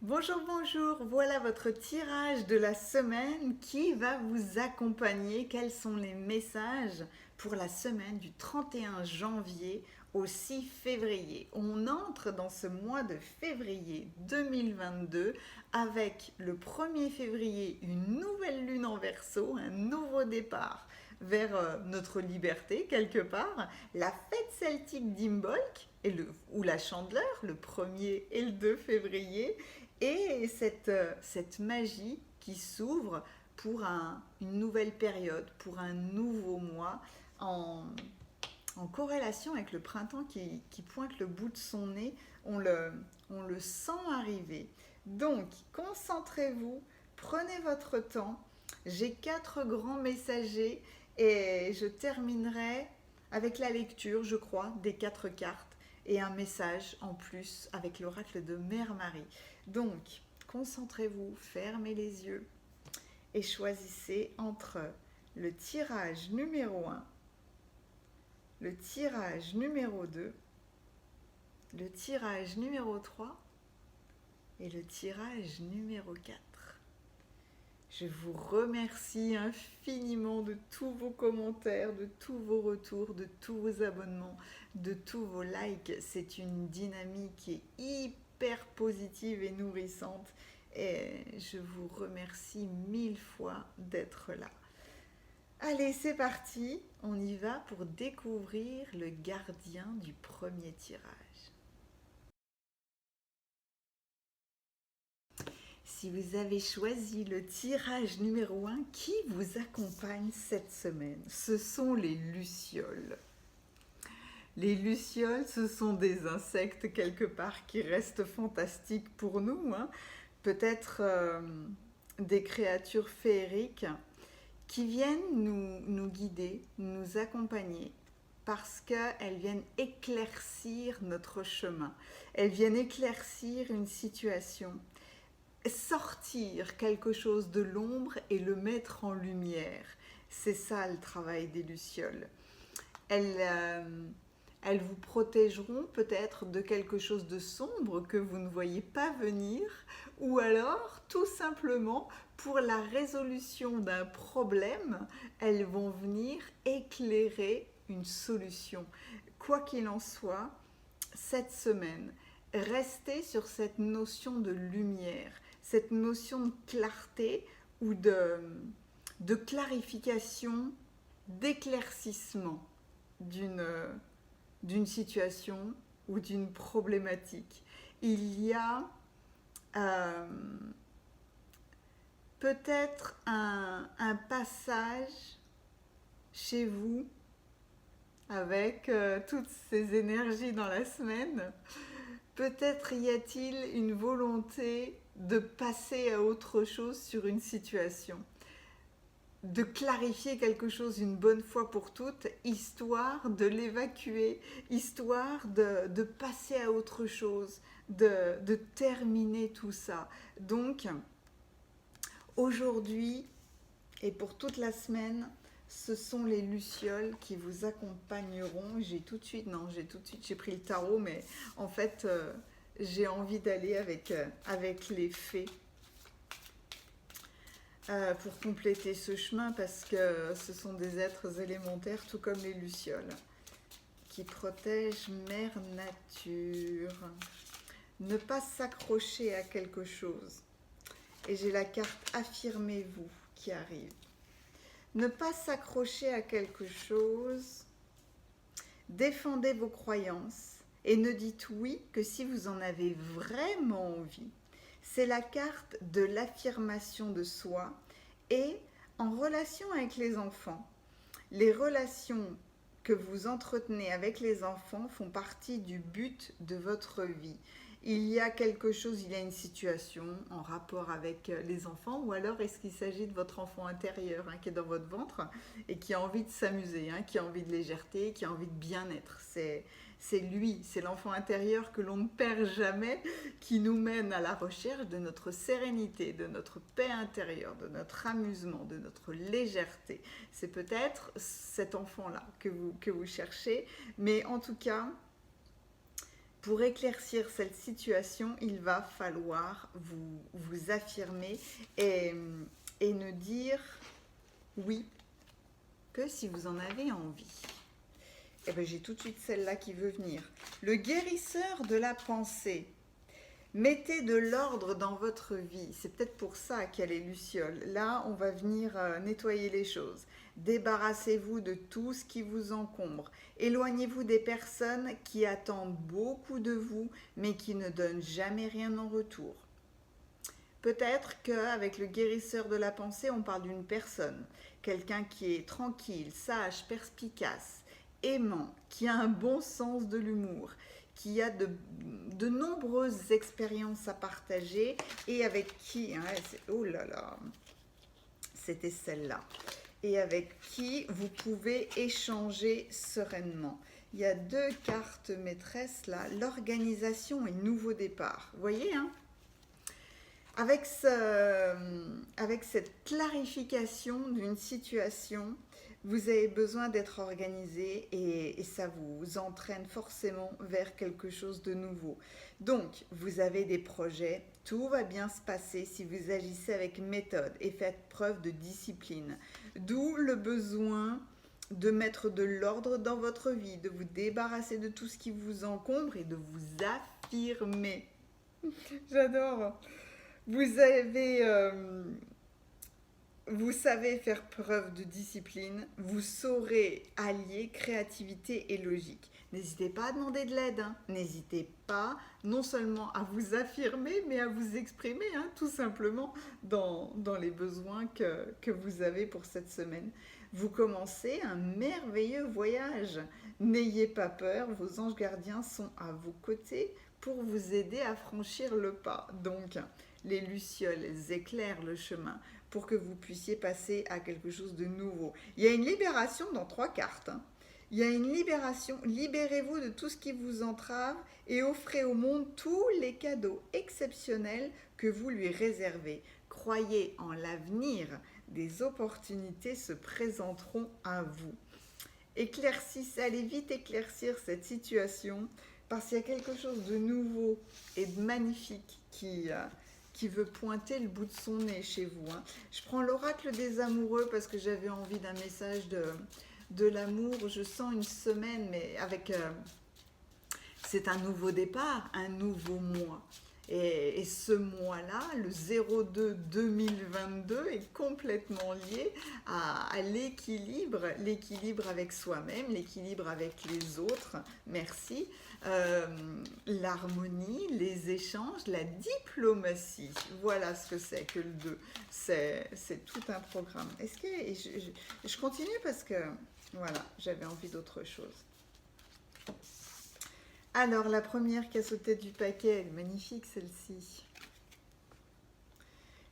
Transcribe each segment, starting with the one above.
Bonjour, bonjour, voilà votre tirage de la semaine qui va vous accompagner. Quels sont les messages pour la semaine du 31 janvier au 6 février? On entre dans ce mois de février 2022 avec le 1er février une nouvelle lune en Verseau, un nouveau départ vers notre liberté quelque part, la fête celtique d'Imbolc ou la Chandeleur le 1er et le 2 février et cette magie qui s'ouvre pour une nouvelle période, pour un nouveau mois, en, en corrélation avec le printemps qui pointe le bout de son nez, on le sent arriver. Donc, concentrez-vous, prenez votre temps. J'ai 4 grands messagers et je terminerai avec la lecture, je crois, des 4 cartes et un message en plus avec l'oracle de Mère Marie. Donc, concentrez-vous, fermez les yeux et choisissez entre le tirage numéro 1, le tirage numéro 2, le tirage numéro 3 et le tirage numéro 4. Je vous remercie infiniment de tous vos commentaires, de tous vos retours, de tous vos abonnements, de tous vos likes. C'est une dynamique qui est hyper positive et nourrissante. Et je vous remercie 1000 fois d'être là. Allez, c'est parti. On y va pour découvrir le gardien du premier tirage. Si vous avez choisi le tirage numéro 1, qui vous accompagne cette semaine? Ce sont les lucioles. Les lucioles, ce sont des insectes quelque part qui restent fantastiques pour nous, hein. Peut-être des créatures féeriques qui viennent nous guider, nous accompagner, parce qu'elles viennent éclaircir notre chemin. Elles viennent éclaircir une situation, sortir quelque chose de l'ombre et le mettre en lumière. C'est ça le travail des lucioles. Elles vous protégeront peut-être de quelque chose de sombre que vous ne voyez pas venir, ou alors tout simplement pour la résolution d'un problème, elles vont venir éclairer une solution. Quoi qu'il en soit, cette semaine, restez sur cette notion de lumière, cette notion de clarté ou de clarification, d'éclaircissement d'une situation ou d'une problématique. Il y a euh, peut-être un passage chez vous avec toutes ces énergies dans la semaine. Peut-être y a-t-il une volonté de passer à autre chose sur une situation, de clarifier quelque chose une bonne fois pour toutes, histoire de l'évacuer, histoire de passer à autre chose, de terminer tout ça. Donc, aujourd'hui et pour toute la semaine, ce sont les lucioles qui vous accompagneront. J'ai pris le tarot, mais en fait, j'ai envie d'aller avec les fées pour compléter ce chemin parce que ce sont des êtres élémentaires, tout comme les lucioles, qui protègent Mère Nature. Ne pas s'accrocher à quelque chose. Et j'ai la carte Affirmez-vous qui arrive. Ne pas s'accrocher à quelque chose. Défendez vos croyances et ne dites oui que si vous en avez vraiment envie. C'est la carte de l'affirmation de soi et en relation avec les enfants. Les relations que vous entretenez avec les enfants font partie du but de votre vie. Il y a quelque chose, il y a une situation en rapport avec les enfants, ou alors est-ce qu'il s'agit de votre enfant intérieur qui est dans votre ventre et qui a envie de s'amuser, qui a envie de légèreté, qui a envie de bien-être. C'est lui, c'est l'enfant intérieur que l'on ne perd jamais, qui nous mène à la recherche de notre sérénité, de notre paix intérieure, de notre amusement, de notre légèreté. C'est peut-être cet enfant-là que vous cherchez, mais en tout cas, Pour éclaircir cette situation, il va falloir vous affirmer et, et ne dire oui que si vous en avez envie. Eh bien, j'ai tout de suite celle-là qui veut venir. Le guérisseur de la pensée. Mettez de l'ordre dans votre vie. C'est peut-être pour ça qu'elle est Luciole. Là, on va venir nettoyer les choses. Débarrassez-vous de tout ce qui vous encombre. Éloignez-vous des personnes qui attendent beaucoup de vous, mais qui ne donnent jamais rien en retour. Peut-être qu'avec le guérisseur de la pensée, on parle d'une personne. Quelqu'un qui est tranquille, sage, perspicace, aimant, qui a un bon sens de l'humour, qui a de nombreuses expériences à partager et avec qui, hein, oh là là, c'était celle-là, et avec qui vous pouvez échanger sereinement. Il y a 2 cartes maîtresses là, l'organisation et nouveau départ. Vous voyez, hein? Avec cette clarification d'une situation, vous avez besoin d'être organisé et ça vous entraîne forcément vers quelque chose de nouveau. Donc, vous avez des projets, tout va bien se passer si vous agissez avec méthode et faites preuve de discipline. D'où le besoin de mettre de l'ordre dans votre vie, de vous débarrasser de tout ce qui vous encombre et de vous affirmer. J'adore. Vous savez faire preuve de discipline, vous saurez allier créativité et logique. N'hésitez pas à demander de l'aide, hein. N'hésitez pas non seulement à vous affirmer, mais à vous exprimer, hein, tout simplement, dans les besoins que vous avez pour cette semaine. Vous commencez un merveilleux voyage. N'ayez pas peur, vos anges gardiens sont à vos côtés pour vous aider à franchir le pas. Donc, les lucioles éclairent le chemin pour que vous puissiez passer à quelque chose de nouveau. Il y a une libération dans 3 cartes. Hein. Il y a une libération. Libérez-vous de tout ce qui vous entrave et offrez au monde tous les cadeaux exceptionnels que vous lui réservez. Croyez en l'avenir. Des opportunités se présenteront à vous. Éclaircissez, allez vite éclaircir cette situation parce qu'il y a quelque chose de nouveau et de magnifique qui veut pointer le bout de son nez chez vous. Hein. Je prends l'oracle des amoureux parce que j'avais envie d'un message de l'amour. Je sens une semaine, mais avec... c'est un nouveau départ, un nouveau mois. Et ce mois-là, le 02-2022, est complètement lié à l'équilibre avec soi-même, l'équilibre avec les autres, merci, l'harmonie, les échanges, la diplomatie. Voilà ce que c'est que le 2. C'est tout un programme. Est-ce que je continue parce que, voilà, j'avais envie d'autre chose. Alors, la première qui a sauté du paquet, elle est magnifique celle-ci.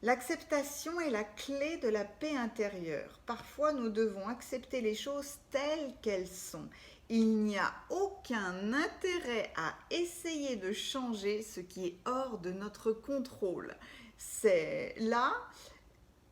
L'acceptation est la clé de la paix intérieure. Parfois, nous devons accepter les choses telles qu'elles sont. Il n'y a aucun intérêt à essayer de changer ce qui est hors de notre contrôle. C'est là,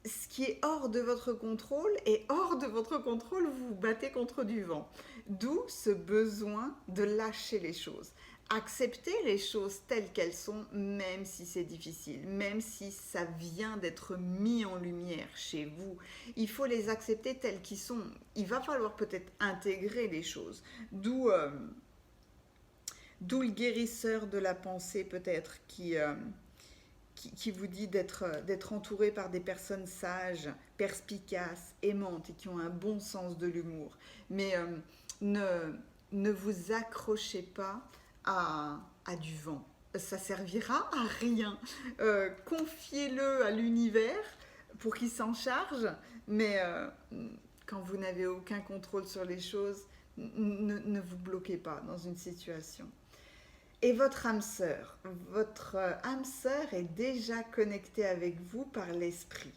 ce qui est hors de votre contrôle, et hors de votre contrôle, vous vous battez contre du vent. D'où ce besoin de lâcher les choses. Accepter les choses telles qu'elles sont, même si c'est difficile, même si ça vient d'être mis en lumière chez vous. Il faut les accepter telles qu'elles sont. Il va falloir peut-être intégrer les choses. D'où le guérisseur de la pensée peut-être qui vous dit d'être entouré par des personnes sages, perspicaces, aimantes et qui ont un bon sens de l'humour. Mais ne vous accrochez pas à du vent. Ça servira à rien. Confiez-le à l'univers pour qu'il s'en charge, mais quand vous n'avez aucun contrôle sur les choses, ne vous bloquez pas dans une situation. Et votre âme sœur est déjà connectée avec vous par l'esprit.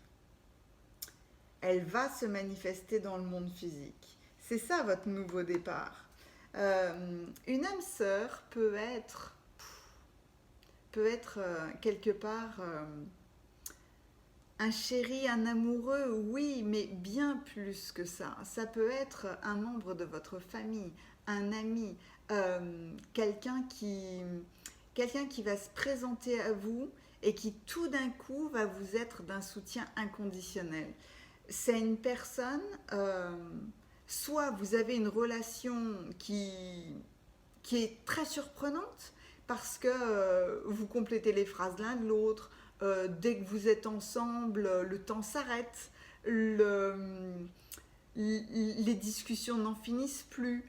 Elle va se manifester dans le monde physique. C'est ça votre nouveau départ. Une âme sœur peut être quelque part un chéri, un amoureux, oui, mais bien plus que ça. Ça peut être un membre de votre famille, un ami, quelqu'un qui va se présenter à vous et qui tout d'un coup va vous être d'un soutien inconditionnel. C'est une personne, soit vous avez une relation qui est très surprenante parce que vous complétez les phrases l'un de l'autre, dès que vous êtes ensemble, le temps s'arrête, les discussions n'en finissent plus.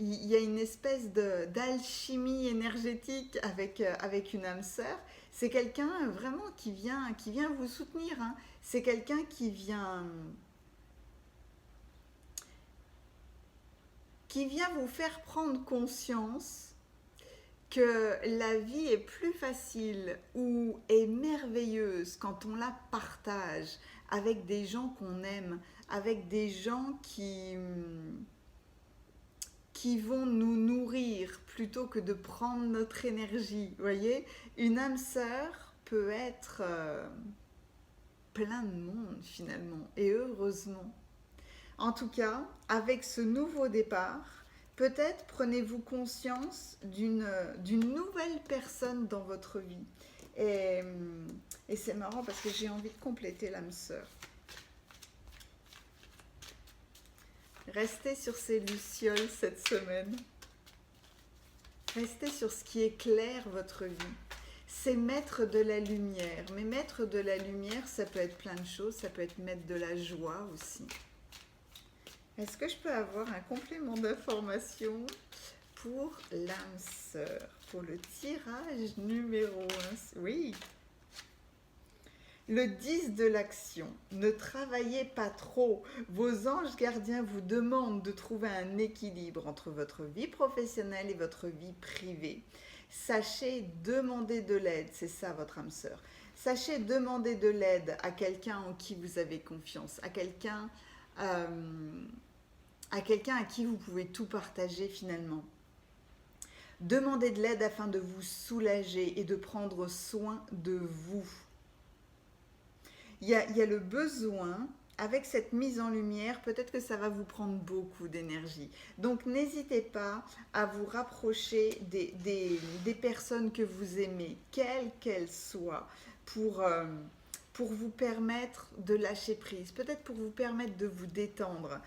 Il y a une espèce d'alchimie énergétique avec une âme sœur. C'est quelqu'un vraiment qui vient vous soutenir, hein. C'est quelqu'un qui vient vous faire prendre conscience que la vie est plus facile ou est merveilleuse quand on la partage avec des gens qu'on aime, avec des gens qui vont nous nourrir plutôt que de prendre notre énergie. Vous voyez, une âme sœur peut être plein de monde finalement, et heureusement. En tout cas, avec ce nouveau départ, peut-être prenez-vous conscience d'une nouvelle personne dans votre vie. Et, et c'est marrant parce que j'ai envie de compléter l'âme sœur. Restez sur ces lucioles cette semaine. Restez sur ce qui éclaire votre vie. C'est mettre de la lumière. Mais mettre de la lumière, ça peut être plein de choses. Ça peut être mettre de la joie aussi. Est-ce que je peux avoir un complément d'information pour l'âme sœur, pour le tirage numéro 1? Oui. Le 10 de l'action. Ne travaillez pas trop. Vos anges gardiens vous demandent de trouver un équilibre entre votre vie professionnelle et votre vie privée. Sachez demander de l'aide, c'est ça votre âme sœur. Sachez demander de l'aide à quelqu'un en qui vous avez confiance, à quelqu'un à qui vous pouvez tout partager finalement. Demandez de l'aide afin de vous soulager et de prendre soin de vous. Il y a le besoin, avec cette mise en lumière, peut-être que ça va vous prendre beaucoup d'énergie. Donc n'hésitez pas à vous rapprocher des personnes que vous aimez, quelles qu'elles soient, pour vous permettre de lâcher prise, peut-être pour vous permettre de vous détendre.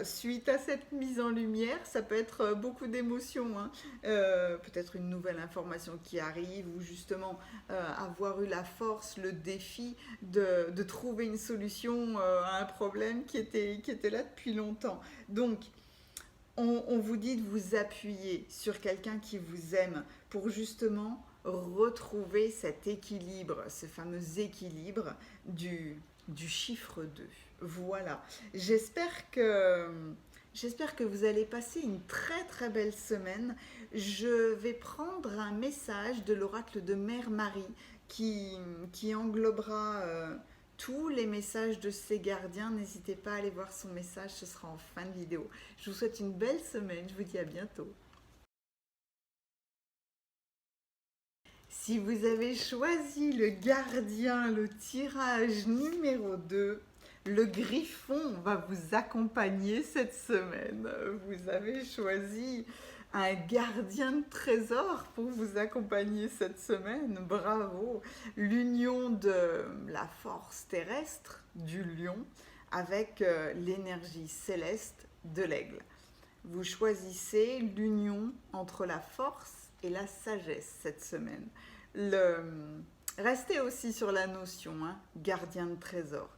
Suite à cette mise en lumière, ça peut être beaucoup d'émotions, hein. Peut-être une nouvelle information qui arrive ou justement avoir eu la force, le défi de trouver une solution à un problème qui était là depuis longtemps. Donc, on vous dit de vous appuyer sur quelqu'un qui vous aime pour justement retrouver cet équilibre, ce fameux équilibre du chiffre 2. Voilà. J'espère que vous allez passer une très très belle semaine. Je vais prendre un message de l'oracle de Mère Marie qui englobera tous les messages de ses gardiens. N'hésitez pas à aller voir son message, ce sera en fin de vidéo. Je vous souhaite une belle semaine, je vous dis à bientôt. Si vous avez choisi le gardien, le tirage numéro 2, le griffon va vous accompagner cette semaine. Vous avez choisi un gardien de trésor pour vous accompagner cette semaine. Bravo! L'union de la force terrestre du lion avec l'énergie céleste de l'aigle. Vous choisissez l'union entre la force et la sagesse cette semaine. Restez aussi sur la notion, hein, gardien de trésor.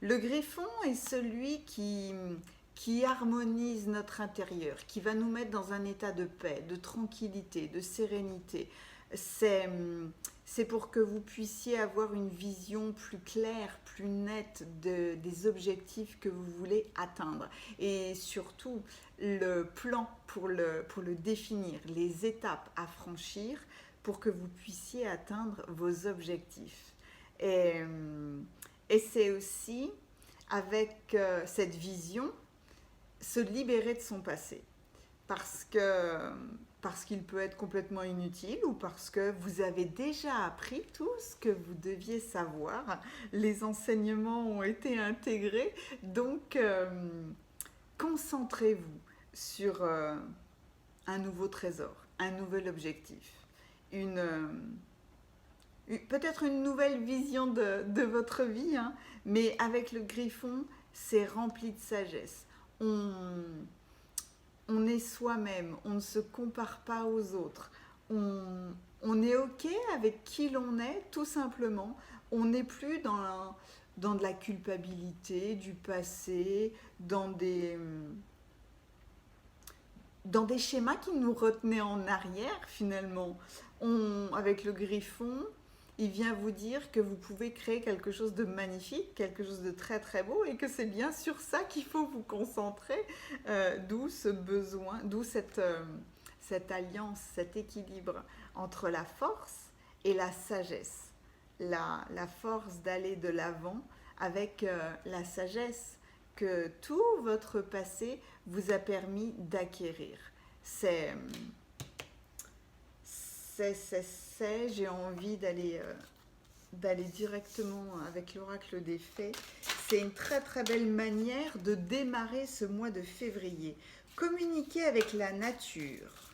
Le griffon est celui qui harmonise notre intérieur, qui va nous mettre dans un état de paix, de tranquillité, de sérénité. C'est pour que vous puissiez avoir une vision plus claire, plus nette des objectifs que vous voulez atteindre. Et surtout, le plan pour le définir, les étapes à franchir pour que vous puissiez atteindre vos objectifs. Et c'est aussi, avec cette vision, se libérer de son passé. Parce qu'il peut être complètement inutile ou parce que vous avez déjà appris tout ce que vous deviez savoir. Les enseignements ont été intégrés. Donc, concentrez-vous sur un nouveau trésor, un nouvel objectif, peut-être une nouvelle vision de votre vie, hein, mais avec le griffon, c'est rempli de sagesse. On, on est soi-même, on ne se compare pas aux autres. On est OK avec qui l'on est, tout simplement. On n'est plus dans de la culpabilité, du passé, dans des schémas qui nous retenaient en arrière, finalement. Avec le griffon, il vient vous dire que vous pouvez créer quelque chose de magnifique, quelque chose de très très beau, et que c'est bien sur ça qu'il faut vous concentrer, d'où ce besoin, d'où cette alliance, cet équilibre entre la force et la sagesse. La force d'aller de l'avant avec la sagesse que tout votre passé vous a permis d'acquérir. J'ai envie d'aller directement avec l'oracle des fées. C'est une très très belle manière de démarrer ce mois de février. Communiquez avec la nature.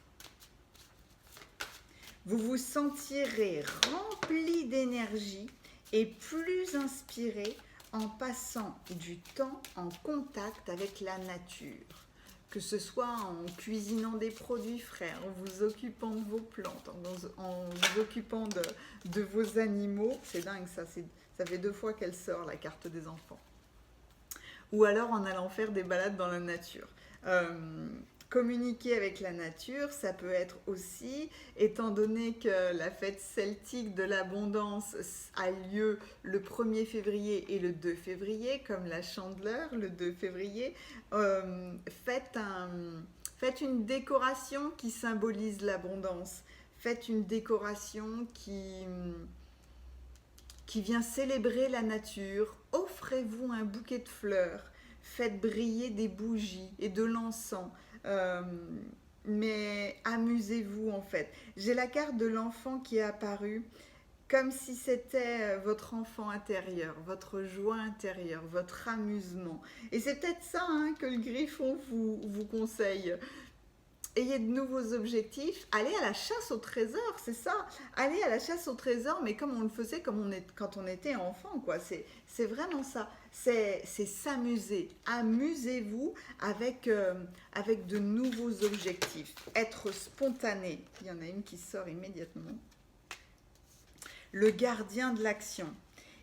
Vous vous sentirez rempli d'énergie et plus inspiré en passant du temps en contact avec la nature. Que ce soit en cuisinant des produits frais, en vous occupant de vos plantes, en vous occupant de vos animaux. C'est dingue ça, ça fait 2 fois qu'elle sort la carte des enfants. Ou alors en allant faire des balades dans la nature. Communiquer avec la nature, ça peut être aussi, étant donné que la fête celtique de l'abondance a lieu le 1er février et le 2 février, comme la Chandeleur, le 2 février, faites une décoration qui symbolise l'abondance. Faites une décoration qui vient célébrer la nature. Offrez-vous un bouquet de fleurs. Faites briller des bougies et de l'encens. Mais amusez-vous en fait. J'ai la carte de l'enfant qui est apparue comme si c'était votre enfant intérieur, votre joie intérieure, votre amusement. Et c'est peut-être ça hein, que le griffon vous conseille. Ayez de nouveaux objectifs, allez à la chasse au trésor, c'est ça. Allez à la chasse au trésor, mais comme on le faisait quand on était enfant, quoi. C'est vraiment ça. C'est s'amuser. Amusez-vous avec de nouveaux objectifs. Être spontané. Il y en a une qui sort immédiatement. Le gardien de l'action.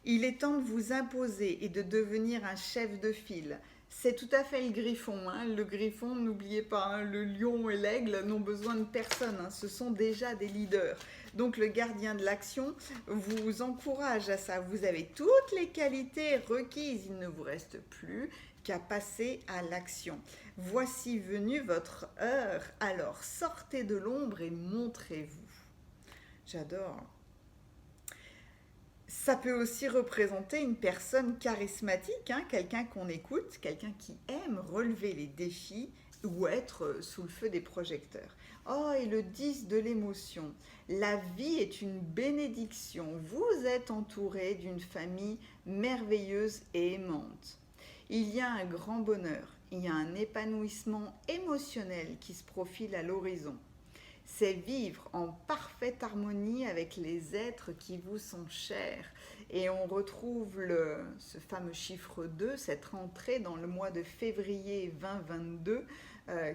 Il est temps de vous imposer et de devenir un chef de file. C'est tout à fait le griffon. Hein. Le griffon, n'oubliez pas, hein, le lion et l'aigle n'ont besoin de personne. Hein. Ce sont déjà des leaders. Donc le gardien de l'action vous encourage à ça. Vous avez toutes les qualités requises. Il ne vous reste plus qu'à passer à l'action. Voici venue votre heure. Alors sortez de l'ombre et montrez-vous. J'adore. Ça peut aussi représenter une personne charismatique, hein, quelqu'un qu'on écoute, quelqu'un qui aime relever les défis ou être sous le feu des projecteurs. Oh, et le 10 de l'émotion. La vie est une bénédiction. Vous êtes entouré d'une famille merveilleuse et aimante. Il y a un grand bonheur, il y a un épanouissement émotionnel qui se profile à l'horizon. C'est vivre en parfaite harmonie avec les êtres qui vous sont chers. Et on retrouve ce fameux chiffre 2, cette rentrée dans le mois de février 2022,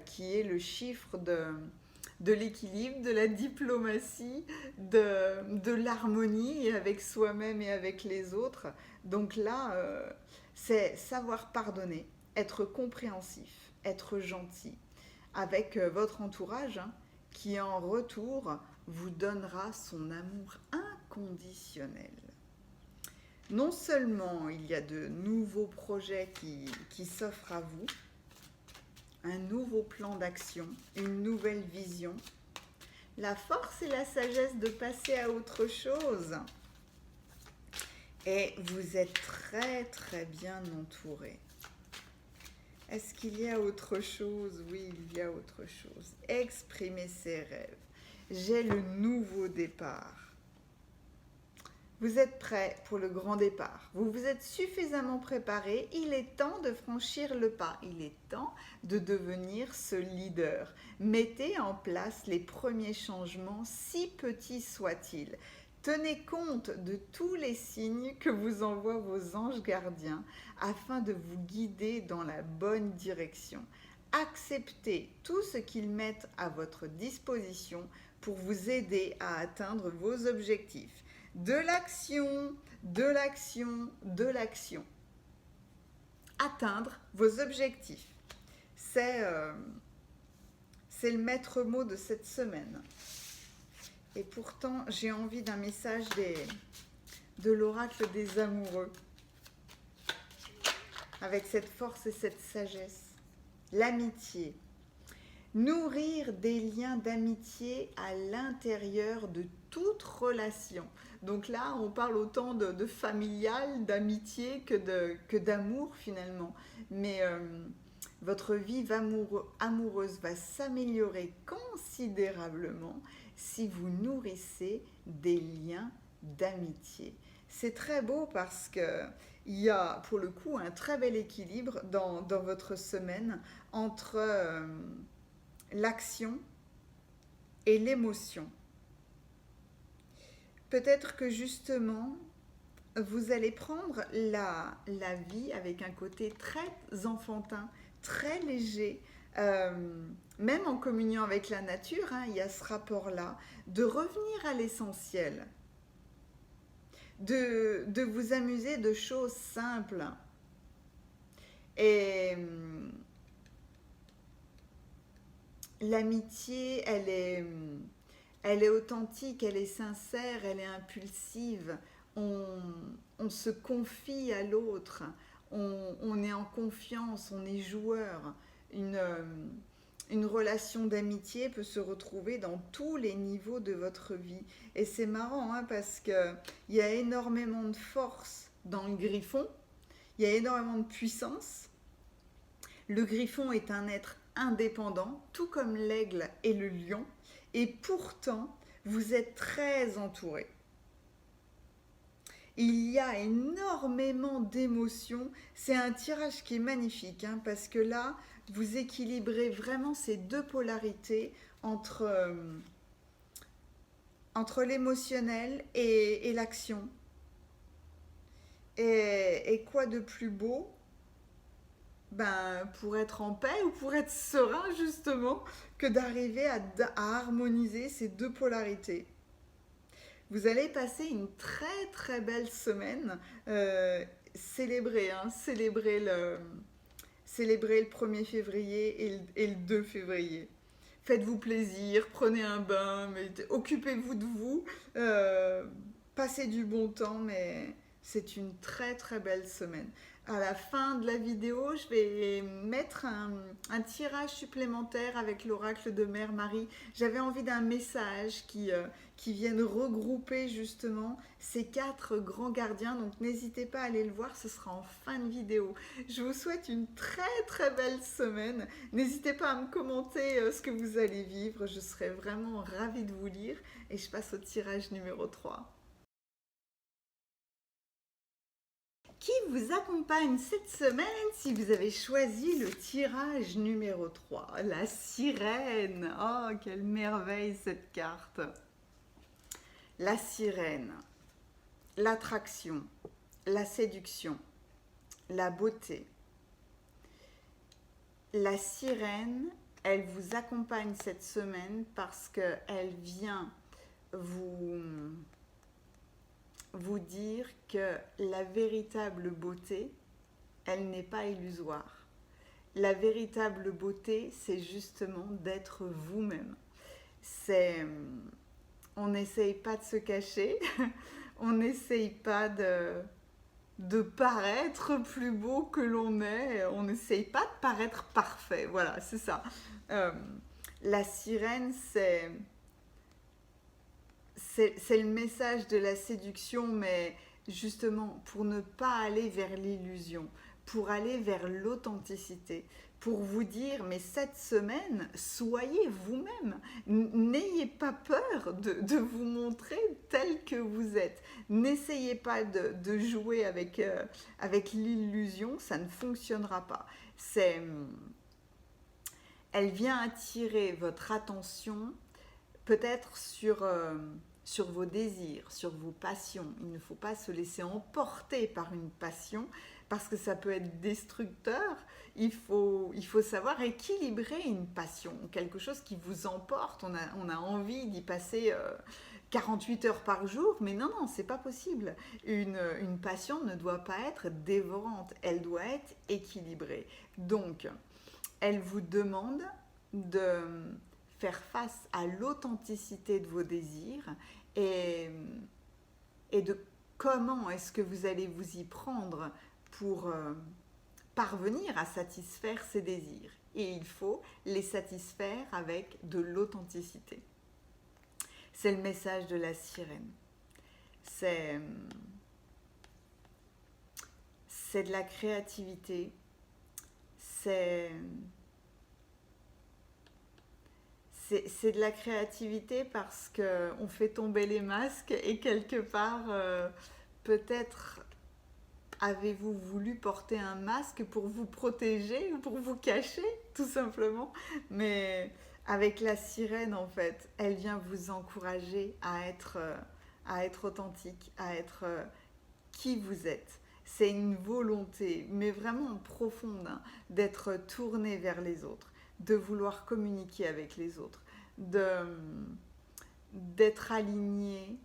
qui est le chiffre de l'équilibre, de la diplomatie, de l'harmonie avec soi-même et avec les autres. Donc là, c'est savoir pardonner, être compréhensif, être gentil avec votre entourage, hein, qui en retour vous donnera son amour inconditionnel. Non seulement il y a de nouveaux projets qui s'offrent à vous, un nouveau plan d'action, une nouvelle vision, la force et la sagesse de passer à autre chose. Et vous êtes très très bien entouré. Est-ce qu'il y a autre chose? Oui, il y a autre chose. Exprimer ses rêves. J'ai le nouveau départ. Vous êtes prêt pour le grand départ. Vous vous êtes suffisamment préparé. Il est temps de franchir le pas. Il est temps de devenir ce leader. Mettez en place les premiers changements, si petits soient-ils. Tenez compte de tous les signes que vous envoient vos anges gardiens afin de vous guider dans la bonne direction. Acceptez tout ce qu'ils mettent à votre disposition pour vous aider à atteindre vos objectifs. De l'action, de l'action, de l'action. Atteindre vos objectifs. C'est le maître mot de cette semaine. Et pourtant, j'ai envie d'un message de l'oracle des amoureux. Avec cette force et cette sagesse. L'amitié. Nourrir des liens d'amitié à l'intérieur de toute relation. Donc là, on parle autant de familial, d'amitié que d'amour finalement. Mais votre vie amoureuse va s'améliorer considérablement si vous nourrissez des liens d'amitié. C'est très beau parce qu'il y a pour le coup un très bel équilibre dans votre semaine entre l'action et l'émotion. Peut-être que justement, vous allez prendre la vie avec un côté très enfantin, très léger, même en communion avec la nature, il y a ce rapport-là, de revenir à l'essentiel, de vous amuser de choses simples. Et l'amitié, elle est authentique, elle est sincère, elle est impulsive. On se confie à l'autre, on est en confiance, on est joueur. Une relation d'amitié peut se retrouver dans tous les niveaux de votre vie. Et c'est marrant parce qu'il y a énormément de force dans le griffon, il y a énormément de puissance. Le griffon est un être indépendant, tout comme l'aigle et le lion, et pourtant, vous êtes très entouré. Il y a énormément d'émotions. C'est un tirage qui est magnifique, parce que là, vous équilibrez vraiment ces deux polarités entre l'émotionnel et l'action. Et quoi de plus beau pour être en paix ou pour être serein justement, que d'arriver à harmoniser ces deux polarités. Vous allez passer une très très belle semaine. Célébrez le 1er février et le 2 février. Faites-vous plaisir, prenez un bain, occupez-vous de vous, passez du bon temps, mais c'est une très très belle semaine. À la fin de la vidéo, je vais mettre un tirage supplémentaire avec l'oracle de Mère Marie. J'avais envie d'un message qui vienne regrouper justement ces 4 grands gardiens. Donc n'hésitez pas à aller le voir, ce sera en fin de vidéo. Je vous souhaite une très très belle semaine. N'hésitez pas à me commenter ce que vous allez vivre. Je serai vraiment ravie de vous lire. Et je passe au tirage numéro 3. Qui vous accompagne cette semaine si vous avez choisi le tirage numéro 3, la sirène. Oh, quelle merveille cette carte. La sirène, l'attraction, la séduction, la beauté. La sirène, elle vous accompagne cette semaine parce qu'elle vient vous dire que la véritable beauté, elle n'est pas illusoire. La véritable beauté, c'est justement d'être vous-même. On n'essaye pas de se cacher, on n'essaye pas de paraître plus beau que l'on est, on n'essaye pas de paraître parfait, voilà, c'est ça. La sirène, c'est le message de la séduction, mais justement pour ne pas aller vers l'illusion, pour aller vers l'authenticité, pour vous dire, mais cette semaine, soyez vous-même. N'ayez pas peur de vous montrer tel que vous êtes. N'essayez pas de jouer avec l'illusion, ça ne fonctionnera pas. Elle vient attirer votre attention peut-être sur vos désirs, sur vos passions. Il ne faut pas se laisser emporter par une passion parce que ça peut être destructeur. Il faut savoir équilibrer une passion, quelque chose qui vous emporte. On a envie d'y passer 48 heures par jour, mais non, c'est pas possible. Une passion ne doit pas être dévorante, elle doit être équilibrée. Donc, elle vous demande de faire face à l'authenticité de vos désirs et de comment est-ce que vous allez vous y prendre pour parvenir à satisfaire ces désirs. Et il faut les satisfaire avec de l'authenticité. C'est le message de la sirène. C'est de la créativité. C'est de la créativité parce qu'on fait tomber les masques et quelque part, peut-être avez-vous voulu porter un masque pour vous protéger ou pour vous cacher, tout simplement. Mais avec la sirène, en fait, elle vient vous encourager à être authentique, à être qui vous êtes. C'est une volonté, mais vraiment profonde, hein, d'être tourné vers les autres, de vouloir communiquer avec les autres, d'être aligné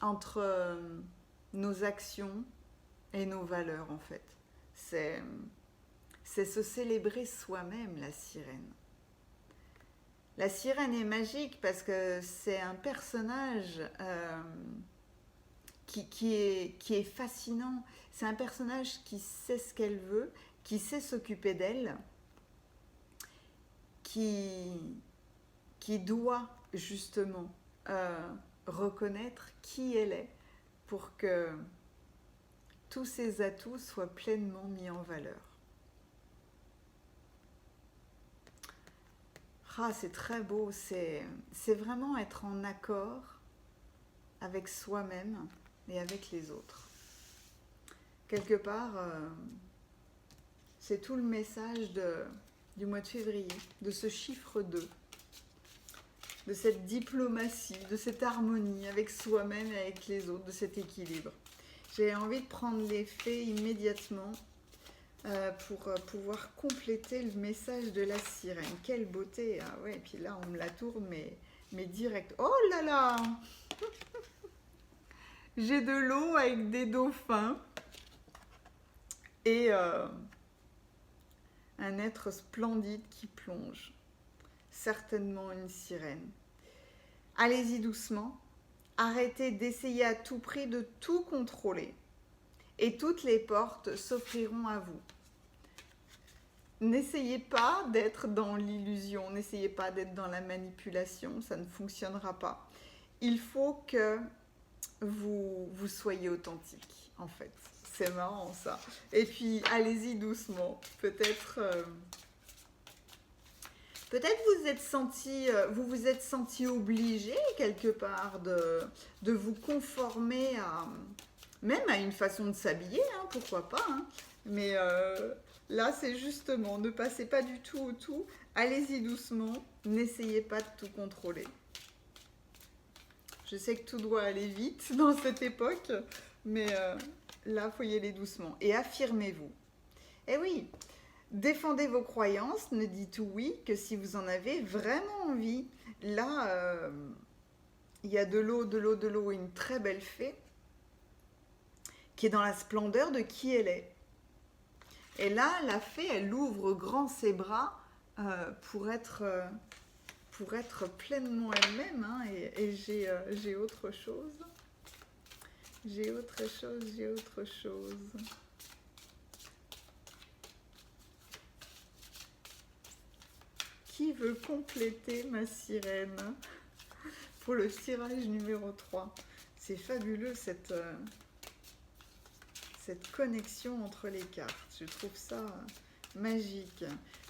entre nos actions et nos valeurs, en fait. C'est se célébrer soi-même, la sirène. La sirène est magique parce que c'est un personnage qui est fascinant. C'est un personnage qui sait ce qu'elle veut, qui sait s'occuper d'elle, qui doit justement reconnaître qui elle est pour que tous ses atouts soient pleinement mis en valeur. Ah, c'est très beau, c'est vraiment être en accord avec soi-même et avec les autres. Quelque part, c'est tout le message du mois de février, de ce chiffre 2, de cette diplomatie, de cette harmonie avec soi-même et avec les autres, de cet équilibre. J'ai envie de prendre les faits immédiatement pour pouvoir compléter le message de la sirène. Quelle beauté, hein. Ouais, et puis là on me la tourne mais direct. Oh là là. J'ai de l'eau avec des dauphins et un être splendide qui plonge. Certainement une sirène. Allez-y doucement. Arrêtez d'essayer à tout prix de tout contrôler. Et toutes les portes s'offriront à vous. N'essayez pas d'être dans l'illusion, n'essayez pas d'être dans la manipulation, ça ne fonctionnera pas. Il faut que vous soyez authentique, en fait. C'est marrant, ça. Et puis, allez-y doucement. Peut-être vous vous êtes senti obligé, quelque part, de vous conformer même à une façon de s'habiller, hein, pourquoi pas. Hein. Mais là, c'est justement, ne passez pas du tout au tout. Allez-y doucement, n'essayez pas de tout contrôler. Je sais que tout doit aller vite dans cette époque, mais là, il faut y aller doucement. Et affirmez-vous. Eh oui, défendez vos croyances, ne dites oui que si vous en avez vraiment envie. Là, il y a de l'eau, une très belle fée qui est dans la splendeur de qui elle est. Et là, la fée, elle ouvre grand ses bras pour être pleinement elle-même. Hein, et j'ai autre chose. J'ai autre chose. Qui veut compléter ma sirène pour le tirage numéro 3 ? C'est fabuleux cette connexion entre les cartes. Je trouve ça magique.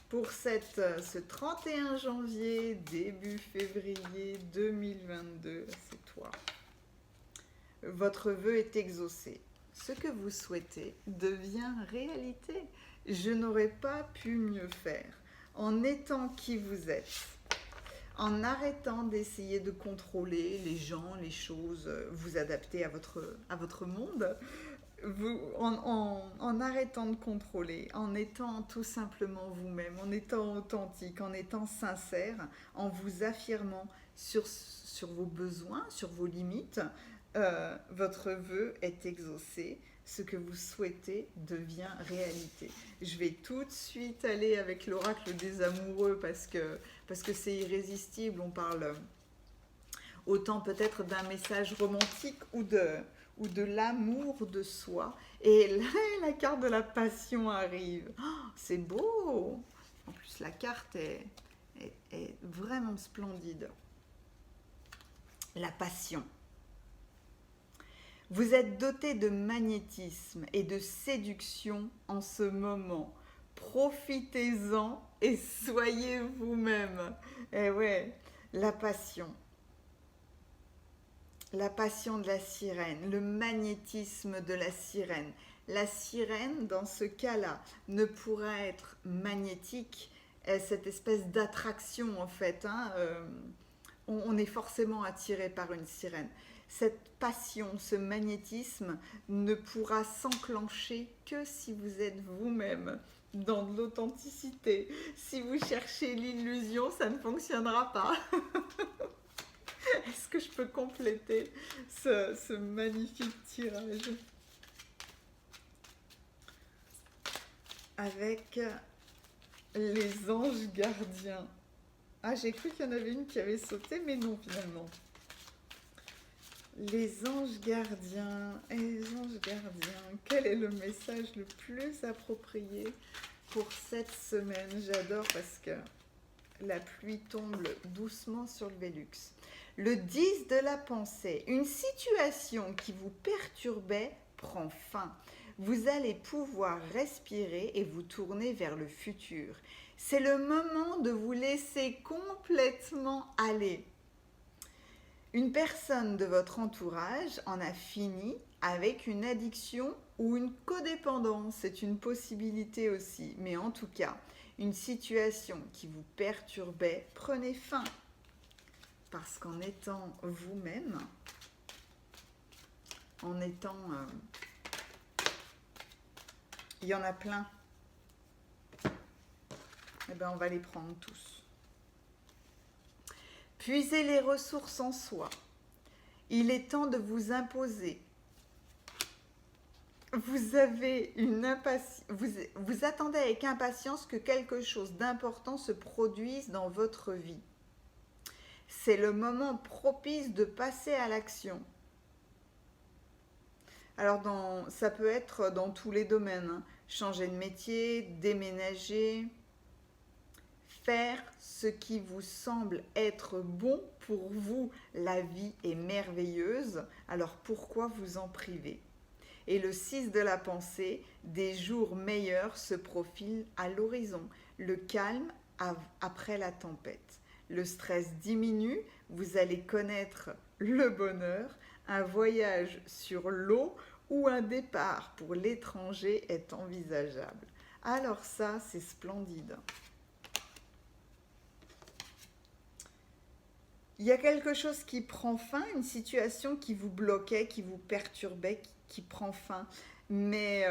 Pour ce 31 janvier, début février 2022, c'est toi. Votre vœu est exaucé. Ce que vous souhaitez devient réalité. Je n'aurais pas pu mieux faire. En étant qui vous êtes, en arrêtant d'essayer de contrôler les gens, les choses, vous adapter à votre monde, en arrêtant de contrôler, en étant tout simplement vous-même, en étant authentique, en étant sincère, en vous affirmant sur vos besoins, sur vos limites, votre vœu est exaucé. Ce que vous souhaitez devient réalité. Je vais tout de suite aller avec l'oracle des amoureux parce que c'est irrésistible. On parle autant peut-être d'un message romantique ou de l'amour de soi. Et là, la carte de la passion arrive. Oh, c'est beau! En plus, la carte est vraiment splendide. La passion. Vous êtes doté de magnétisme et de séduction en ce moment. Profitez-en et soyez vous-même. Eh ouais, la passion. La passion de la sirène, le magnétisme de la sirène. La sirène, dans ce cas-là, ne pourra être magnétique, cette espèce d'attraction en fait. On est forcément attiré par une sirène. Cette passion, ce magnétisme ne pourra s'enclencher que si vous êtes vous-même, dans de l'authenticité. Si vous cherchez l'illusion, ça ne fonctionnera pas. Est-ce que je peux compléter ce magnifique tirage avec les anges gardiens? Ah, j'ai cru qu'il y en avait une qui avait sauté, mais non, finalement. Les anges gardiens, quel est le message le plus approprié pour cette semaine? J'adore parce que la pluie tombe doucement sur le Vélux. Le 10 de la pensée, une situation qui vous perturbait prend fin. Vous allez pouvoir respirer et vous tourner vers le futur. C'est le moment de vous laisser complètement aller. Une personne de votre entourage en a fini avec une addiction ou une codépendance. C'est une possibilité aussi. Mais en tout cas, une situation qui vous perturbait, prenez fin. Parce qu'en étant vous-même, en étant... il y en a plein. Eh bien, on va les prendre tous. Puisez les ressources en soi. Il est temps de vous imposer. Vous avez vous attendez avec impatience que quelque chose d'important se produise dans votre vie. C'est le moment propice de passer à l'action. Alors, ça peut être dans tous les domaines. Changer de métier, déménager, faire ce qui vous semble être bon pour vous. La vie est merveilleuse, alors pourquoi vous en priver? Et le 6 de la pensée, des jours meilleurs se profilent à l'horizon. Le calme après la tempête. Le stress diminue, vous allez connaître le bonheur. Un voyage sur l'eau ou un départ pour l'étranger est envisageable. Alors ça, c'est splendide. Il y a quelque chose qui prend fin, une situation qui vous bloquait, qui vous perturbait, qui prend fin, mais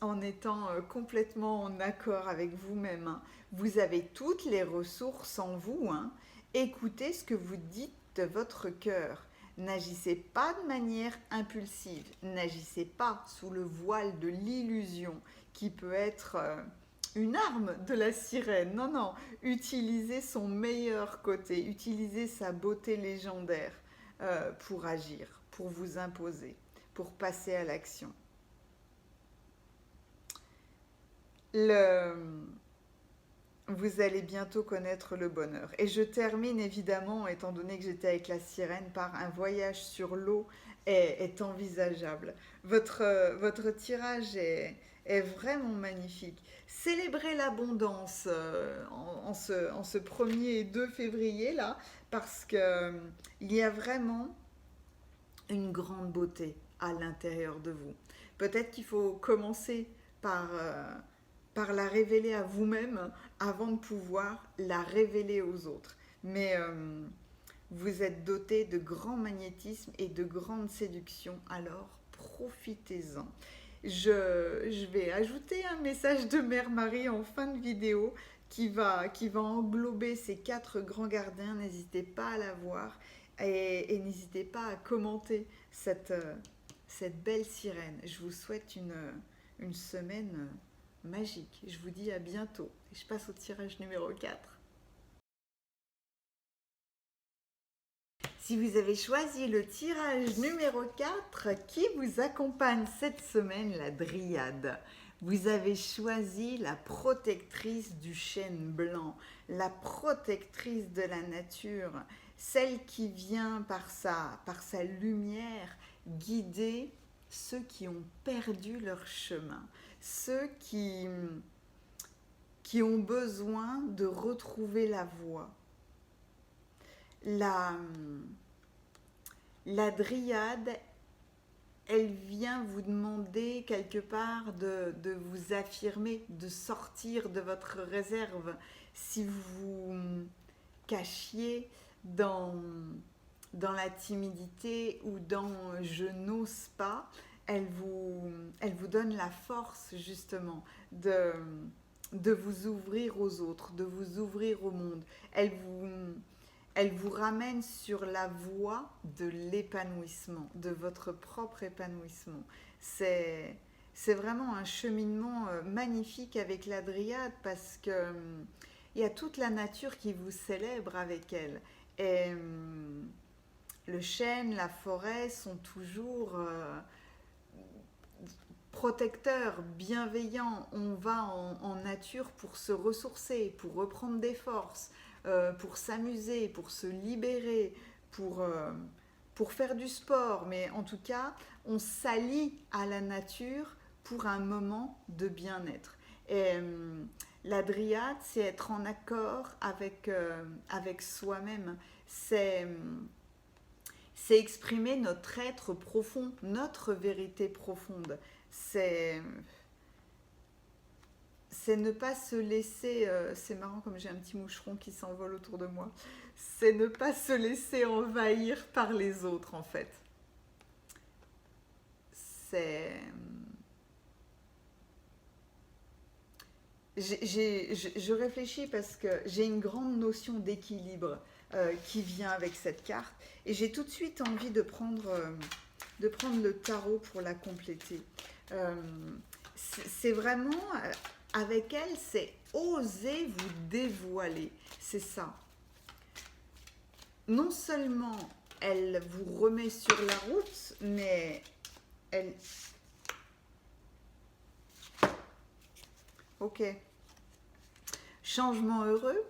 en étant complètement en accord avec vous-même. Vous avez toutes les ressources en vous. Écoutez ce que vous dites de votre cœur. N'agissez pas de manière impulsive. N'agissez pas sous le voile de l'illusion qui peut être une arme de la sirène. Non, non. Utilisez son meilleur côté. Utilisez sa beauté légendaire pour agir, pour vous imposer, pour passer à l'action. Vous allez bientôt connaître le bonheur. Et je termine évidemment, étant donné que j'étais avec la sirène, par un voyage sur l'eau est envisageable. Votre tirage est vraiment magnifique. Célébrez l'abondance en ce 1er et 2 février là, parce que il y a vraiment une grande beauté à l'intérieur de vous. Peut-être qu'il faut commencer par, par la révéler à vous-même avant de pouvoir la révéler aux autres. Mais vous êtes doté de grand magnétisme et de grande séduction, alors profitez-en. Je vais ajouter un message de Mère Marie en fin de vidéo qui va englober ces 4 grands gardiens. N'hésitez pas à la voir et n'hésitez pas à commenter cette belle sirène. Je vous souhaite une semaine magique. Je vous dis à bientôt. Je passe au tirage numéro 4. Si vous avez choisi le tirage numéro 4 qui vous accompagne cette semaine, la Dryade, vous avez choisi la protectrice du chêne blanc, la protectrice de la nature, celle qui vient par sa lumière guider ceux qui ont perdu leur chemin, ceux qui ont besoin de retrouver la voie. La Dryade, elle vient vous demander quelque part de vous affirmer, de sortir de votre réserve. Si vous vous cachiez dans la timidité ou dans je n'ose pas, elle vous donne la force justement de vous ouvrir aux autres, de vous ouvrir au monde. Elle vous ramène sur la voie de l'épanouissement, de votre propre épanouissement. C'est vraiment un cheminement magnifique avec la Dryade parce que il y a toute la nature qui vous célèbre avec elle. Et le chêne, la forêt sont toujours protecteurs, bienveillants. On va en nature pour se ressourcer, pour reprendre des forces, pour s'amuser, pour se libérer, pour faire du sport. Mais en tout cas, on s'allie à la nature pour un moment de bien-être. Et la Dryade, c'est être en accord avec soi-même. C'est exprimer notre être profond, notre vérité profonde. C'est ne pas se laisser, c'est marrant comme j'ai un petit moucheron qui s'envole autour de moi, c'est ne pas se laisser envahir par les autres en fait. C'est... Je réfléchis parce que j'ai une grande notion d'équilibre qui vient avec cette carte et j'ai tout de suite envie de prendre le tarot pour la compléter. C'est vraiment, avec elle, c'est oser vous dévoiler, c'est ça. Non seulement elle vous remet sur la route, mais elle... Ok. Changement heureux,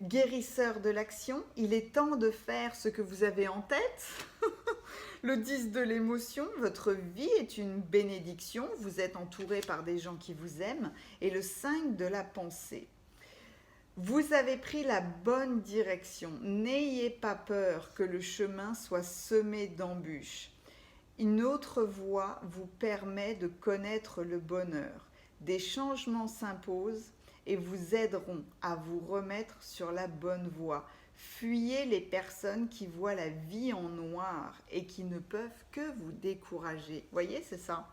guérisseur de l'action, il est temps de faire ce que vous avez en tête. Le 10 de l'émotion, votre vie est une bénédiction, vous êtes entouré par des gens qui vous aiment. Et le 5 de la pensée. Vous avez pris la bonne direction, n'ayez pas peur que le chemin soit semé d'embûches. Une autre voie vous permet de connaître le bonheur. Des changements s'imposent et vous aideront à vous remettre sur la bonne voie. Fuyez les personnes qui voient la vie en noir et qui ne peuvent que vous décourager. Voyez, c'est ça.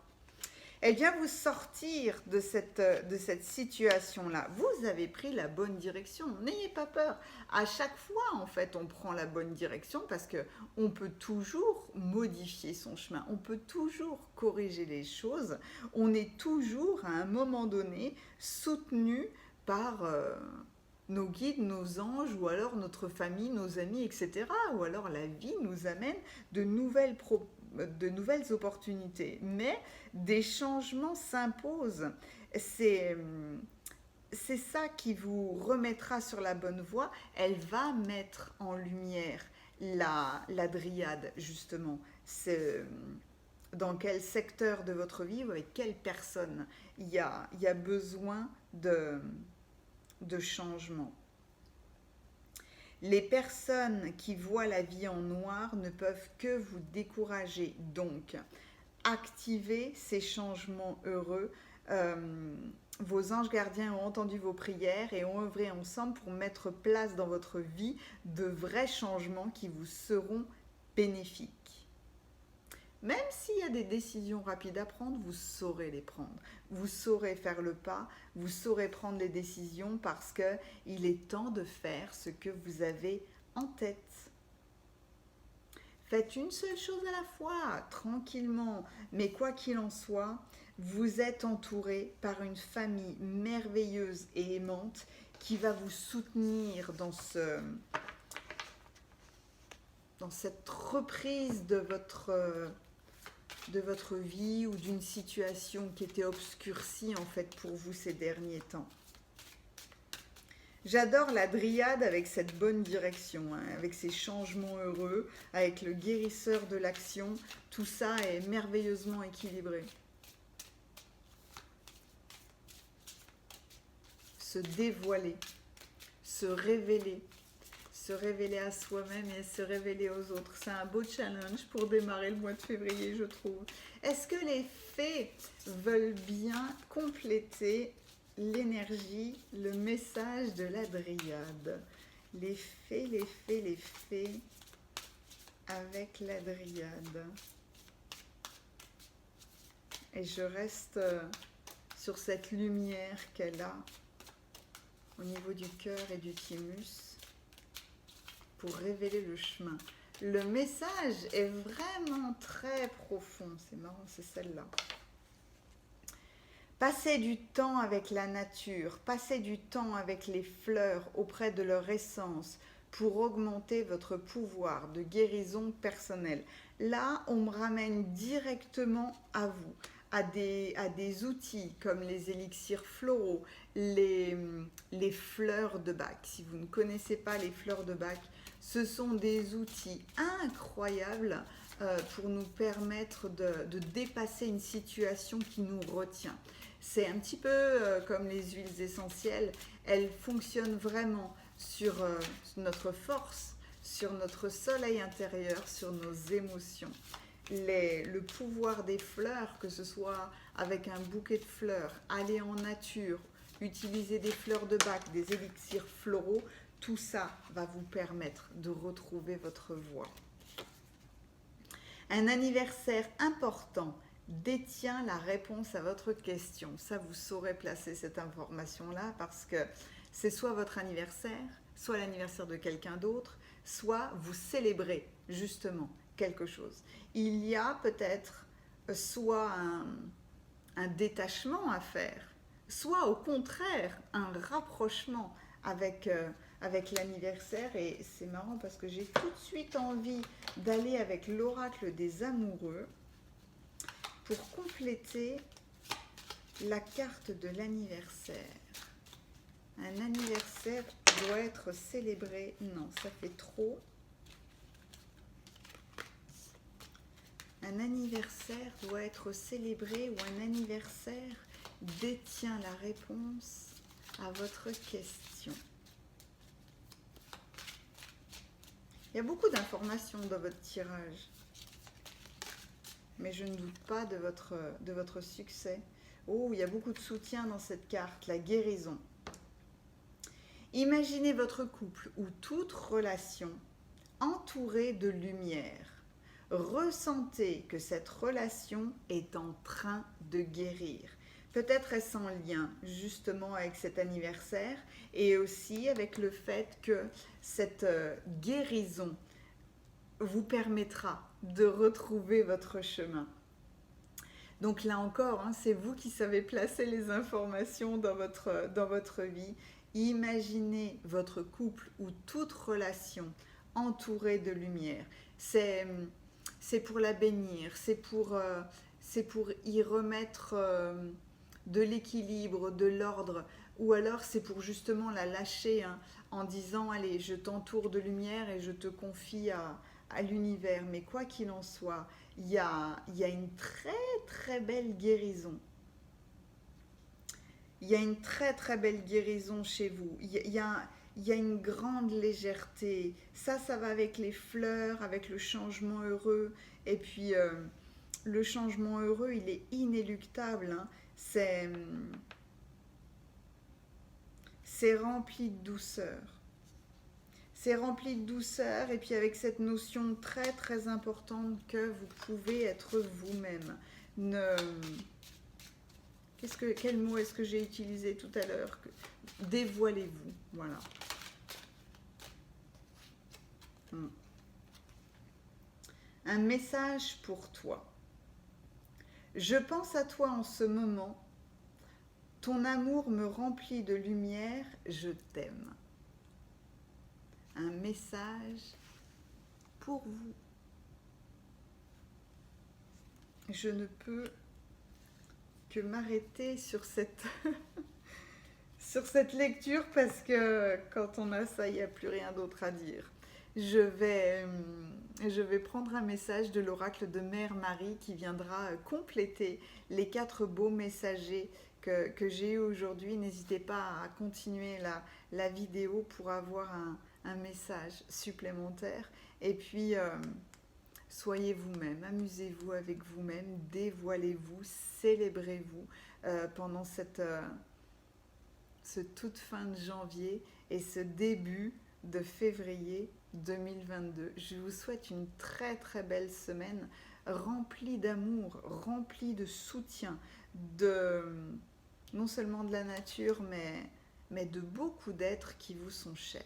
Elle vient vous sortir de cette situation-là. Vous avez pris la bonne direction. N'ayez pas peur. À chaque fois, en fait, on prend la bonne direction parce qu'on peut toujours modifier son chemin. On peut toujours corriger les choses. On est toujours, à un moment donné, soutenu par nos guides, nos anges, ou alors notre famille, nos amis, etc. Ou alors la vie nous amène de nouvelles opportunités. Mais des changements s'imposent. C'est ça qui vous remettra sur la bonne voie. Elle va mettre en lumière la Dryade, justement. dans quel secteur de votre vie ou avec quelle personne il y a besoin de changement. Les personnes qui voient la vie en noir ne peuvent que vous décourager. Donc, activez ces changements heureux. Vos anges gardiens ont entendu vos prières et ont œuvré ensemble pour mettre place dans votre vie de vrais changements qui vous seront bénéfiques. Même s'il y a des décisions rapides à prendre, vous saurez les prendre. Vous saurez faire le pas, vous saurez prendre les décisions parce qu'il est temps de faire ce que vous avez en tête. Faites une seule chose à la fois, tranquillement. Mais quoi qu'il en soit, vous êtes entouré par une famille merveilleuse et aimante qui va vous soutenir dans cette reprise de votre vie ou d'une situation qui était obscurcie en fait pour vous ces derniers temps. J'adore la dryade avec cette bonne direction, hein, avec ces changements heureux, avec le guérisseur de l'action. Tout ça est merveilleusement équilibré. Se dévoiler, se révéler à soi-même et se révéler aux autres. C'est un beau challenge pour démarrer le mois de février, je trouve. Est-ce que les fées veulent bien compléter l'énergie, le message de la dryade? Les fées, avec la dryade. Et je reste sur cette lumière qu'elle a au niveau du cœur et du thymus pour révéler le chemin. Le message est vraiment très profond. C'est marrant, c'est celle-là. Passez du temps avec la nature, passez du temps avec les fleurs auprès de leur essence pour augmenter votre pouvoir de guérison personnelle. Là, on me ramène directement à vous, à des outils comme les élixirs floraux, les fleurs de Bach. Si vous ne connaissez pas les fleurs de Bach, ce sont des outils incroyables pour nous permettre de dépasser une situation qui nous retient. C'est un petit peu comme les huiles essentielles, elles fonctionnent vraiment sur notre force, sur notre soleil intérieur, sur nos émotions. Le pouvoir des fleurs, que ce soit avec un bouquet de fleurs, aller en nature, utiliser des fleurs de Bach, des élixirs floraux, tout ça va vous permettre de retrouver votre voie. Un anniversaire important détient la réponse à votre question. Ça, vous saurez placer cette information-là parce que c'est soit votre anniversaire, soit l'anniversaire de quelqu'un d'autre, soit vous célébrez justement quelque chose. Il y a peut-être soit un détachement à faire, soit au contraire un rapprochement avec l'anniversaire. Et c'est marrant parce que j'ai tout de suite envie d'aller avec l'oracle des amoureux pour compléter la carte de l'anniversaire. Un anniversaire doit être célébré. Non, ça fait trop. Un anniversaire doit être célébré ou un anniversaire détient la réponse à votre question. Il y a beaucoup d'informations dans votre tirage, mais je ne doute pas de votre succès. Oh, il y a beaucoup de soutien dans cette carte, la guérison. Imaginez votre couple ou toute relation entourée de lumière. Ressentez que cette relation est en train de guérir. Peut-être est-ce en lien justement avec cet anniversaire et aussi avec le fait que cette guérison vous permettra de retrouver votre chemin. Donc là encore, hein, c'est vous qui savez placer les informations dans votre vie. Imaginez votre couple ou toute relation entourée de lumière. C'est pour la bénir, c'est pour y remettre de l'équilibre, de l'ordre, ou alors c'est pour justement la lâcher, hein, en disant allez, je t'entoure de lumière et je te confie à à l'univers, mais quoi qu'il en soit, il y a une très très belle guérison. Il y a une très très belle guérison chez vous. Il y a une grande légèreté. Ça va avec les fleurs, avec le changement heureux. Et puis, le changement heureux, il est inéluctable, hein. C'est rempli de douceur. C'est rempli de douceur et puis avec cette notion très très importante que vous pouvez être vous-même. Ne... Quel mot est-ce que j'ai utilisé tout à l'heure? Dévoilez-vous, voilà. Un message pour toi. Je pense à toi en ce moment. Ton amour me remplit de lumière, je t'aime. Un message pour vous. Je ne peux que m'arrêter sur cette, sur cette lecture parce que quand on a ça, il n'y a plus rien d'autre à dire. Je vais prendre un message de l'oracle de Mère Marie qui viendra compléter les 4 beaux messagers que j'ai eu aujourd'hui. N'hésitez pas à continuer la vidéo pour avoir un message supplémentaire. Et puis, soyez vous-même, amusez-vous avec vous-même, dévoilez-vous, célébrez-vous pendant ce toute fin de janvier et ce début de février 2022. Je vous souhaite une très très belle semaine remplie d'amour, remplie de soutien, non seulement de la nature, mais de beaucoup d'êtres qui vous sont chers.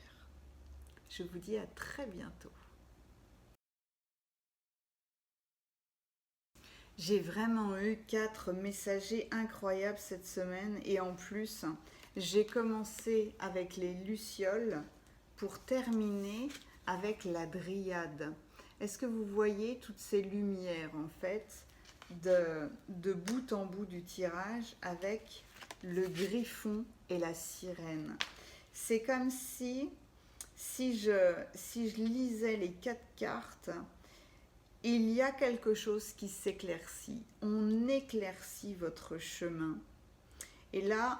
Je vous dis à très bientôt. J'ai vraiment eu 4 messagers incroyables cette semaine et en plus, j'ai commencé avec les lucioles pour terminer avec la dryade. Est-ce que vous voyez toutes ces lumières en fait de bout en bout du tirage avec le griffon et la sirène? C'est comme si je lisais les 4 cartes, il y a quelque chose qui s'éclaircit. On éclaircit votre chemin. Et là,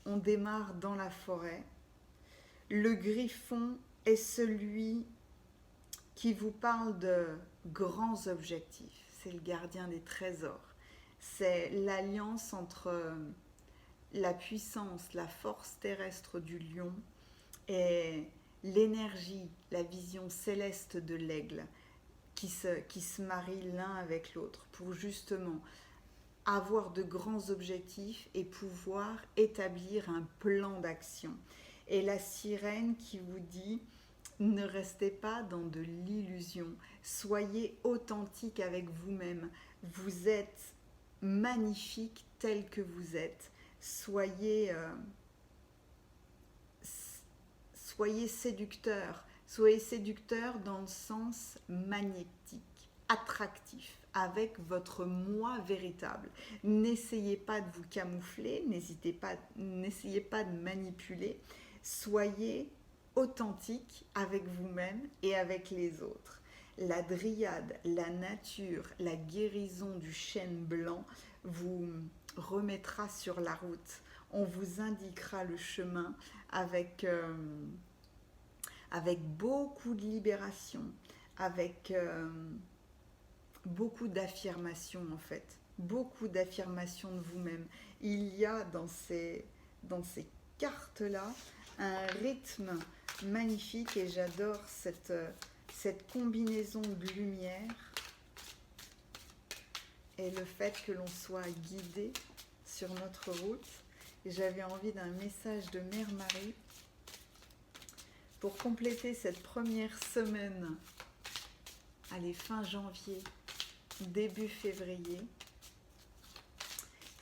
on démarre dans la forêt. Le griffon est celui qui vous parle de grands objectifs. C'est le gardien des trésors. C'est l'alliance entre la puissance, la force terrestre du lion et l'énergie, la vision céleste de l'aigle qui se marient l'un avec l'autre pour justement avoir de grands objectifs et pouvoir établir un plan d'action. Et la sirène qui vous dit, ne restez pas dans de l'illusion, soyez authentique avec vous-même. Vous êtes magnifique tel que vous êtes. Soyez séducteur. Soyez séducteur dans le sens magnétique, attractif, avec votre moi véritable. N'essayez pas de vous camoufler, n'essayez pas de manipuler. Soyez authentique avec vous-même et avec les autres. La dryade, la nature, la guérison du chêne blanc vous remettra sur la route. On vous indiquera le chemin avec beaucoup de libération, avec beaucoup d'affirmation en fait, beaucoup d'affirmation de vous-même. Il y a dans ces cartes-là un rythme magnifique et j'adore cette combinaison de lumière et le fait que l'on soit guidé sur notre route. Et j'avais envie d'un message de Mère Marie pour compléter cette première semaine, allez, fin janvier, début février,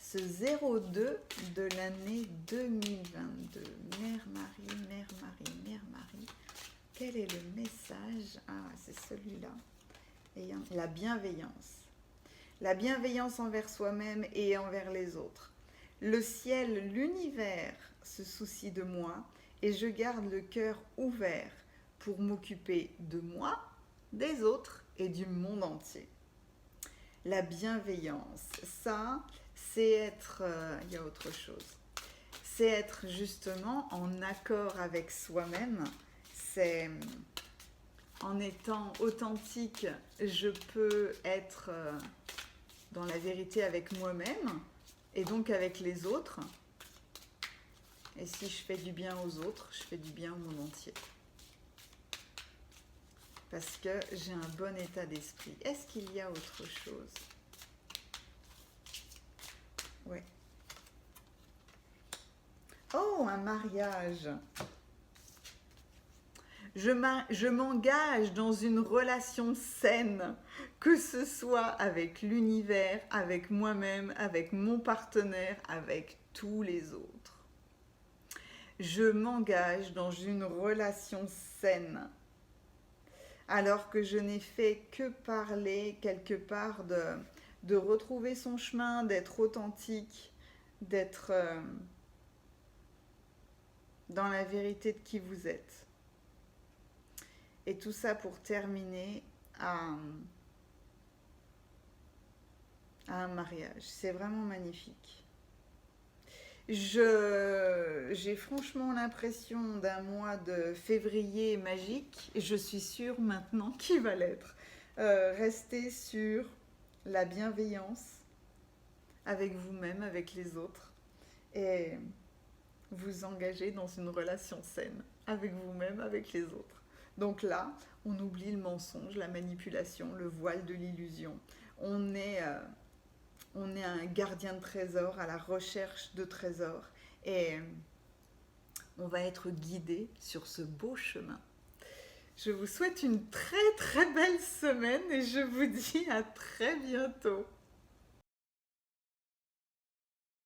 ce 02 de l'année 2022. Mère Marie, Mère Marie, Mère Marie, quel est le message? Ah, c'est celui-là. La bienveillance. La bienveillance envers soi-même et envers les autres. Le ciel, l'univers se soucie de moi et je garde le cœur ouvert pour m'occuper de moi des autres et du monde entier. La bienveillance, ça, c'est être... il y a autre chose. C'est être justement en accord avec soi-même. C'est en étant authentique, je peux être dans la vérité avec moi-même et donc avec les autres. Et si je fais du bien aux autres, je fais du bien au monde entier. Parce que j'ai un bon état d'esprit. Est-ce qu'il y a autre chose? Oui. Oh, un mariage. Je m'engage dans une relation saine, que ce soit avec l'univers, avec moi-même, avec mon partenaire, avec tous les autres. Je m'engage dans une relation saine, alors que je n'ai fait que parler quelque part de retrouver son chemin, d'être authentique, d'être dans la vérité de qui vous êtes. Et tout ça pour terminer à un mariage. C'est vraiment magnifique. J'ai franchement l'impression d'un mois de février magique. Et je suis sûre maintenant qu'il va l'être. Restez sur la bienveillance avec vous-même, avec les autres. Et vous engager dans une relation saine avec vous-même, avec les autres. Donc là, on oublie le mensonge, la manipulation, le voile de l'illusion. On est un gardien de trésors à la recherche de trésors et on va être guidé sur ce beau chemin. Je vous souhaite une très très belle semaine et je vous dis à très bientôt.